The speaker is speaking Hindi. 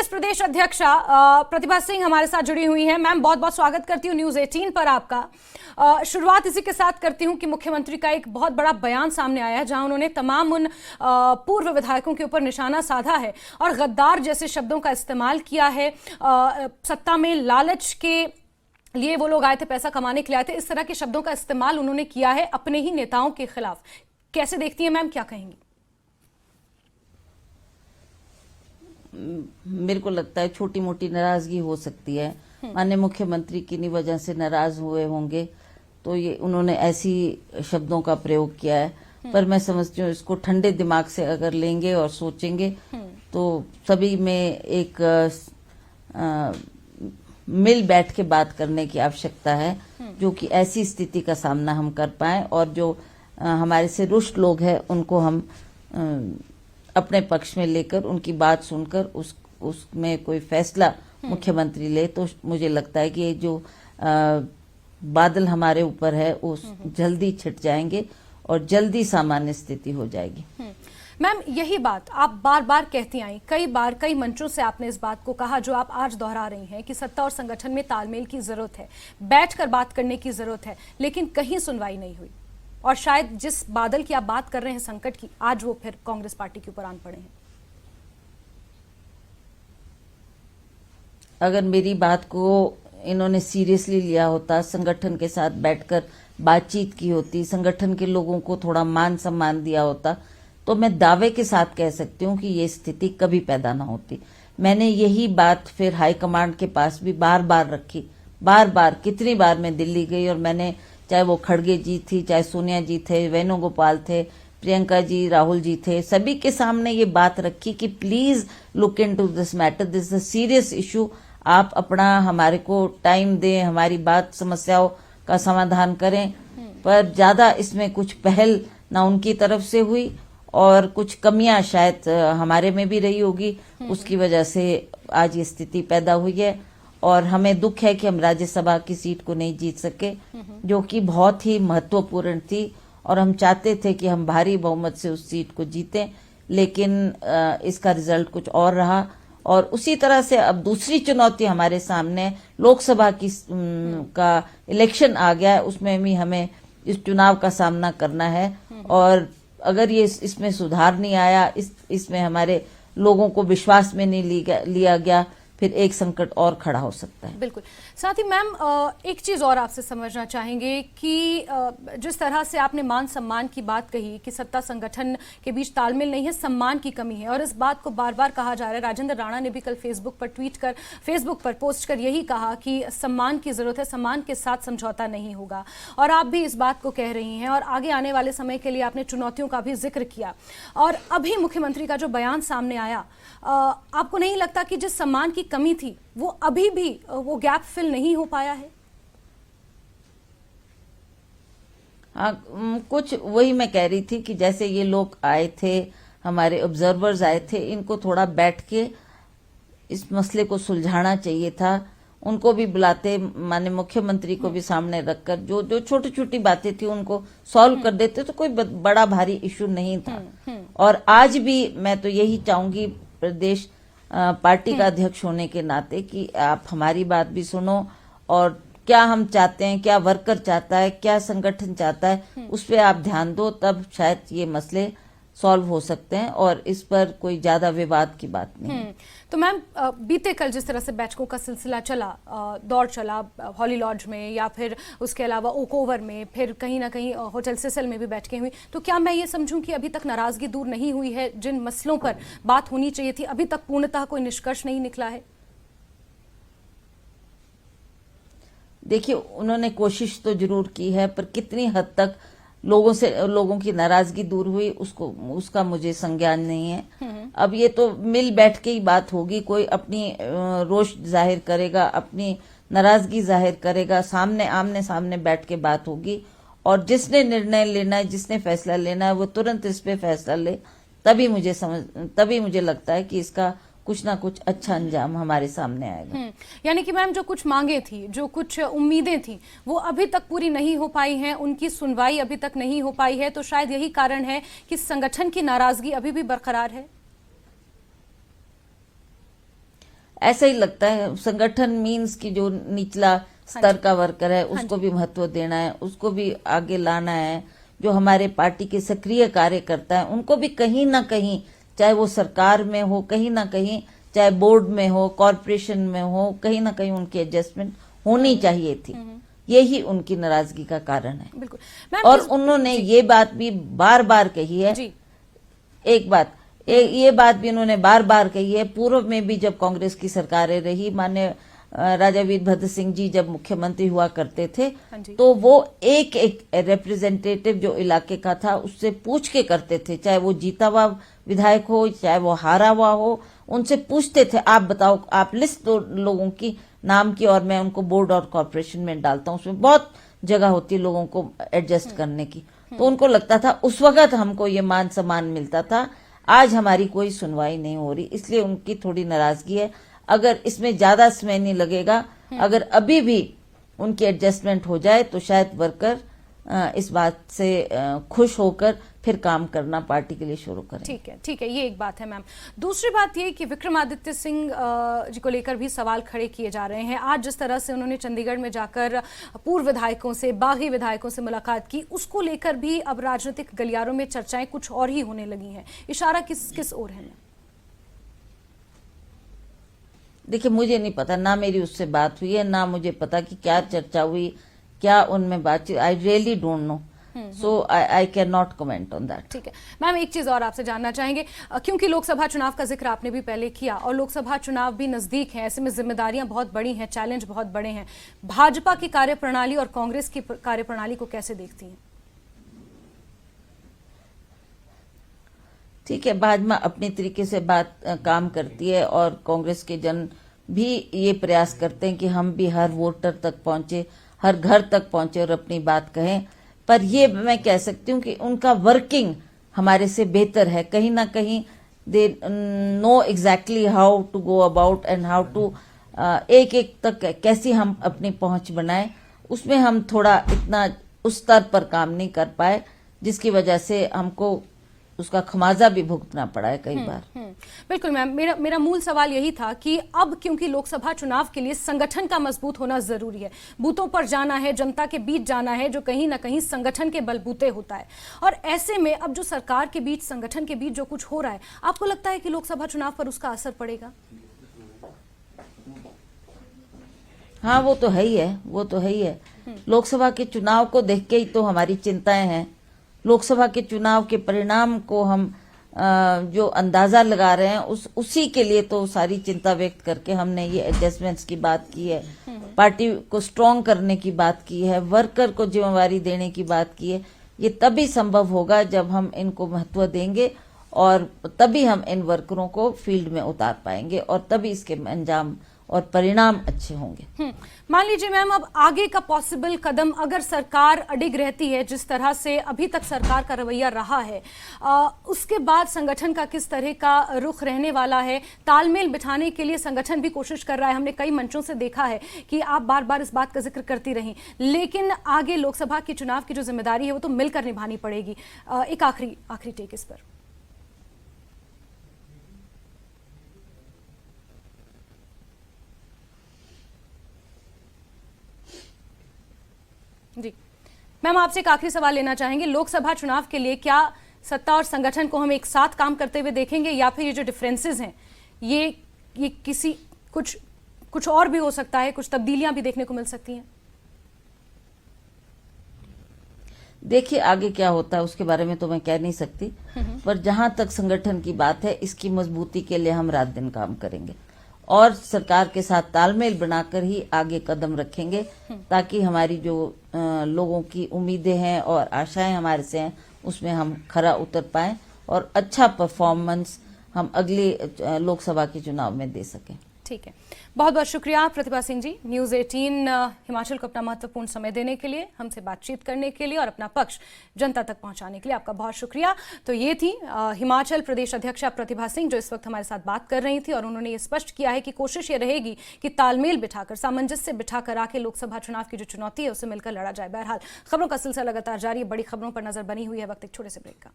कांग्रेस प्रदेश अध्यक्षा प्रतिभा सिंह हमारे साथ जुड़ी हुई हैं। मैम, बहुत बहुत स्वागत करती हूँ न्यूज़ 18 पर आपका। शुरुआत इसी के साथ करती हूँ कि मुख्यमंत्री का एक बहुत बड़ा बयान सामने आया है जहां उन्होंने तमाम उन पूर्व विधायकों के ऊपर निशाना साधा है और गद्दार जैसे शब्दों का इस्तेमाल किया है। सत्ता में लालच के लिए वो लोग आए थे, पैसा कमाने के लिए आए थे, इस तरह के शब्दों का इस्तेमाल उन्होंने किया है अपने ही नेताओं के खिलाफ। कैसे देखती हैं मैम, क्या कहेंगी? मेरे को लगता है छोटी मोटी नाराजगी हो सकती है। माननीय मुख्यमंत्री किन्हीं वजह से नाराज हुए होंगे तो ये उन्होंने ऐसी शब्दों का प्रयोग किया है। पर मैं समझती हूँ इसको ठंडे दिमाग से अगर लेंगे और सोचेंगे तो सभी में एक मिल बैठ के बात करने की आवश्यकता है, जो कि ऐसी स्थिति का सामना हम कर पाए और जो हमारे से रुष्ट लोग हैं उनको हम अपने पक्ष में लेकर उनकी बात सुनकर उसमें कोई फैसला मुख्यमंत्री ले, तो मुझे लगता है कि ये जो बादल हमारे ऊपर है वो जल्दी छिट जाएंगे और जल्दी सामान्य स्थिति हो जाएगी। मैम, यही बात आप बार बार कहती आई, कई बार कई मंचों से आपने इस बात को कहा जो आप आज दोहरा रही हैं कि सत्ता और संगठन में तालमेल की जरूरत है, बैठकर बात करने की जरूरत है, लेकिन कहीं सुनवाई नहीं हुई और शायद जिस बादल की आप बात कर रहे हैं संकट की, आज वो फिर कांग्रेस पार्टी के ऊपर आन पड़े हैं। अगर मेरी बात को इन्होंने सीरियसली लिया होता, संगठन के साथ बैठकर बातचीत की होती, संगठन के लोगों को थोड़ा मान सम्मान दिया होता, तो मैं दावे के साथ कह सकती हूँ कि ये स्थिति कभी पैदा ना होती। मैंने यही बात फिर हाईकमांड के पास भी बार बार रखी, बार बार कितनी बार मैं दिल्ली गई और मैंने, चाहे वो खड़गे जी थी, चाहे सोनिया जी थे, वेणुगोपाल थे, प्रियंका जी, राहुल जी थे, सभी के सामने ये बात रखी कि please look into this matter, this is a serious issue. आप अपना हमारे को टाइम दें, हमारी बात समस्याओं का समाधान करें। पर ज्यादा इसमें कुछ पहल ना उनकी तरफ से हुई और कुछ कमियां शायद हमारे में भी रही होगी, उसकी वजह से आज ये स्थिति पैदा हुई है। और हमें दुख है कि हम राज्यसभा की सीट को नहीं जीत सके, जो कि बहुत ही महत्वपूर्ण थी और हम चाहते थे कि हम भारी बहुमत से उस सीट को जीतें, लेकिन इसका रिजल्ट कुछ और रहा। और उसी तरह से अब दूसरी चुनौती हमारे सामने लोकसभा की का इलेक्शन आ गया है, उसमें भी हमें इस चुनाव का सामना करना है। और अगर ये इसमें सुधार नहीं आया, इसमें हमारे लोगों को विश्वास में नहीं लिया गया, फिर एक संकट और खड़ा हो सकता है। बिल्कुल। साथ ही मैम, एक चीज और आपसे समझना चाहेंगे कि जिस तरह से आपने मान सम्मान की बात कही कि सत्ता संगठन के बीच तालमेल नहीं है, सम्मान की कमी है, और इस बात को बार बार कहा जा रहा है। राजेंद्र राणा ने भी कल फेसबुक पर पोस्ट कर यही कहा कि सम्मान की जरूरत है, सम्मान के साथ समझौता नहीं होगा। और आप भी इस बात को कह रही हैं और आगे आने वाले समय के लिए आपने चुनौतियों का भी जिक्र किया। और अभी मुख्यमंत्री का जो बयान सामने आया, आपको नहीं लगता कि जिस सम्मान की कमी थी वो अभी भी वो गैप फिल नहीं हो पाया है? हाँ, कुछ वही मैं कह रही थी कि जैसे ये लोग आए थे, हमारे ऑब्जर्वर्स आए थे, इनको थोड़ा बैठ के इस मसले को सुलझाना चाहिए था। उनको भी बुलाते, माननीय मुख्यमंत्री को भी सामने रखकर जो छोटी छोटी बातें थी उनको सॉल्व कर देते तो कोई बड़ा भारी इशू नहीं था। और आज भी मैं तो यही चाहूंगी प्रदेश पार्टी का अध्यक्ष होने के नाते कि आप हमारी बात भी सुनो और क्या हम चाहते हैं, क्या वर्कर चाहता है, क्या संगठन चाहता है, उस पर आप ध्यान दो, तब शायद ये मसले सॉल्व हो सकते हैं और इस पर कोई ज्यादा विवाद की बात नहीं। तो मैम, बीते कल जिस तरह से बैठकों का सिलसिला चला, दौर चला हॉली लॉज में या फिर उसके अलावा ओक ओवर में, फिर कहीं ना कहीं होटल सिसल में भी बैठकें हुई, तो क्या मैं ये समझूं कि अभी तक नाराजगी दूर नहीं हुई है? जिन मसलों पर बात होनी चाहिए थी अभी तक पूर्णतः कोई निष्कर्ष नहीं निकला है? देखिए, उन्होंने कोशिश तो जरूर की है, पर कितनी हद तक लोगों की नाराजगी दूर हुई उसका मुझे संज्ञान नहीं है। अब ये तो मिल बैठ के ही बात होगी, कोई अपनी रोष जाहिर करेगा, अपनी नाराजगी जाहिर करेगा, आमने सामने बैठ के बात होगी और जिसने निर्णय लेना है, जिसने फैसला लेना है, वो तुरंत इस पे फैसला ले, तभी मुझे लगता है कि इसका कुछ ना कुछ अच्छा अंजाम हमारे सामने आएगा। यानी कि मैम, जो कुछ मांगे थी, जो कुछ उम्मीदें थी, वो अभी तक पूरी नहीं हो पाई हैं, उनकी सुनवाई अभी तक नहीं हो पाई है, तो शायद यही कारण है कि संगठन की नाराजगी अभी भी बरकरार है। ऐसा ही लगता है। संगठन मीन्स की जो निचला स्तर का वर्कर है उसको भी महत्व देना है, उसको भी आगे लाना है। जो हमारे पार्टी के सक्रिय कार्यकर्ता हैं उनको भी कहीं ना कहीं, चाहे वो सरकार में हो, कहीं ना कहीं चाहे बोर्ड में हो, कॉरपोरेशन में हो, कहीं ना कहीं उनकी एडजस्टमेंट होनी चाहिए थी। यही उनकी नाराजगी का कारण है। बिल्कुल। और उन्होंने ये बात भी बार बार कही है। जी। ये बात भी उन्होंने बार बार कही है। पूर्व में भी जब कांग्रेस की सरकारें रही, माननीय राजा वीरभद्र सिंह जी जब मुख्यमंत्री हुआ करते थे, तो वो एक एक रिप्रेजेंटेटिव जो इलाके का था उससे पूछ के करते थे, चाहे वो जीता हुआ विधायक हो, चाहे वो हारा हुआ हो, उनसे पूछते थे आप बताओ, आप लिस्ट दो लोगों की नाम की और मैं उनको बोर्ड और कॉर्पोरेशन में डालता हूँ। उसमें बहुत जगह होती है लोगों को एडजस्ट करने की। तो उनको लगता था उस वक्त हमको ये मान सम्मान मिलता था, आज हमारी कोई सुनवाई नहीं हो रही, इसलिए उनकी थोड़ी नाराजगी है। अगर इसमें ज्यादा समय नहीं लगेगा, अगर अभी भी उनकी एडजस्टमेंट हो जाए तो शायद वर्कर इस बात से खुश होकर फिर काम करना पार्टी के लिए शुरू करें। ठीक है, ये एक बात है मैम। दूसरी बात ये कि विक्रमादित्य सिंह जी को लेकर भी सवाल खड़े किए जा रहे हैं। आज जिस तरह से उन्होंने चंडीगढ़ में जाकर पूर्व विधायकों से, बागी विधायकों से मुलाकात की, उसको लेकर भी अब राजनीतिक गलियारों में चर्चाएं कुछ और ही होने लगी हैं। इशारा किस ओर है? देखिए, मुझे नहीं पता, ना मेरी उससे बात हुई है, ना मुझे पता कि क्या चर्चा हुई, क्या उनमें बातचीत। I really don't know, so I can not comment on that. ठीक है मैम, एक चीज और आपसे जानना चाहेंगे, क्योंकि लोकसभा चुनाव का जिक्र आपने भी पहले किया और लोकसभा चुनाव भी नजदीक है, ऐसे में जिम्मेदारियां बहुत बड़ी हैं, चैलेंज बहुत बड़े हैं। भाजपा की कार्यप्रणाली और कांग्रेस की कार्यप्रणाली को कैसे देखती हैं? ठीक है, भाजपा अपनी तरीके से काम करती है और कांग्रेस के जन भी ये प्रयास करते हैं कि हम भी हर वोटर तक पहुंचे, हर घर तक पहुंचे और अपनी बात कहें। पर ये मैं कह सकती हूँ कि उनका वर्किंग हमारे से बेहतर है। कहीं ना कहीं they know exactly how to go about and how to एक एक तक कैसी हम अपनी पहुंच बनाएं। उसमें हम थोड़ा इतना उस स्तर पर काम नहीं कर पाए, जिसकी वजह से हमको उसका खमाजा भी भुगतना पड़ा है कई बार। बिल्कुल मैम, मेरा मूल सवाल यही था कि अब क्योंकि लोकसभा चुनाव के लिए संगठन का मजबूत होना जरूरी है, बूथों पर जाना है, जनता के बीच जाना है, जो कहीं ना कहीं संगठन के बलबूते होता है। और ऐसे में अब जो सरकार के बीच, संगठन के बीच जो कुछ हो रहा है, आपको लगता है कि लोकसभा चुनाव पर उसका असर पड़ेगा? हाँ, वो तो है ही है, वो तो है ही है। लोकसभा के चुनाव को देख के ही तो हमारी चिंताएं हैं। लोकसभा के चुनाव के परिणाम को हम जो अंदाजा लगा रहे हैं उसी के लिए तो सारी चिंता व्यक्त करके हमने ये एडजस्टमेंट्स की बात की है, पार्टी को स्ट्रांग करने की बात की है, वर्कर को जिम्मेवारी देने की बात की है। ये तभी संभव होगा जब हम इनको महत्व देंगे और तभी हम इन वर्करों को फील्ड में उतार पाएंगे और तभी इसके अंजाम और परिणाम अच्छे होंगे। मान लीजिए मैम, अब आगे का पॉसिबल कदम, अगर सरकार अडिग रहती है जिस तरह से अभी तक सरकार का रवैया रहा है, उसके बाद संगठन का किस तरह का रुख रहने वाला है? तालमेल बिठाने के लिए संगठन भी कोशिश कर रहा है, हमने कई मंचों से देखा है कि आप बार बार इस बात का जिक्र करती रही, लेकिन आगे लोकसभा के चुनाव की जो जिम्मेदारी है वो तो मिलकर निभानी पड़ेगी। एक आखिरी टेक इस पर। जी मैम, आपसे एक आखिरी सवाल लेना चाहेंगे, लोकसभा चुनाव के लिए क्या सत्ता और संगठन को हम एक साथ काम करते हुए देखेंगे, या फिर ये जो डिफरेंसेस हैं ये किसी कुछ और भी हो सकता है, कुछ तब्दीलियां भी देखने को मिल सकती हैं? देखिए, आगे क्या होता है उसके बारे में तो मैं कह नहीं सकती, पर जहां तक संगठन की बात है, इसकी मजबूती के लिए हम रात दिन काम करेंगे और सरकार के साथ तालमेल बनाकर ही आगे कदम रखेंगे, ताकि हमारी जो लोगों की उम्मीदें हैं और आशाएं हमारे से हैं उसमें हम खरा उतर पाएं और अच्छा परफॉर्मेंस हम अगले लोकसभा के चुनाव में दे सकें। ठीक है, बहुत बहुत शुक्रिया प्रतिभा सिंह जी, न्यूज़ 18 हिमाचल को अपना महत्वपूर्ण समय देने के लिए, हमसे बातचीत करने के लिए और अपना पक्ष जनता तक पहुंचाने के लिए आपका बहुत शुक्रिया। तो ये थी हिमाचल प्रदेश अध्यक्षा प्रतिभा सिंह, जो इस वक्त हमारे साथ बात कर रही थी और उन्होंने ये स्पष्ट किया है कि कोशिश ये रहेगी कि तालमेल बिठाकर, सामंजस्य बिठाकर आके लोकसभा चुनाव की जो चुनौती है उसे मिलकर लड़ा जाए। बहरहाल खबरों का सिलसिला लगातार जारी है, बड़ी खबरों पर नजर बनी हुई है। वक्त एक छोटे से ब्रेक का।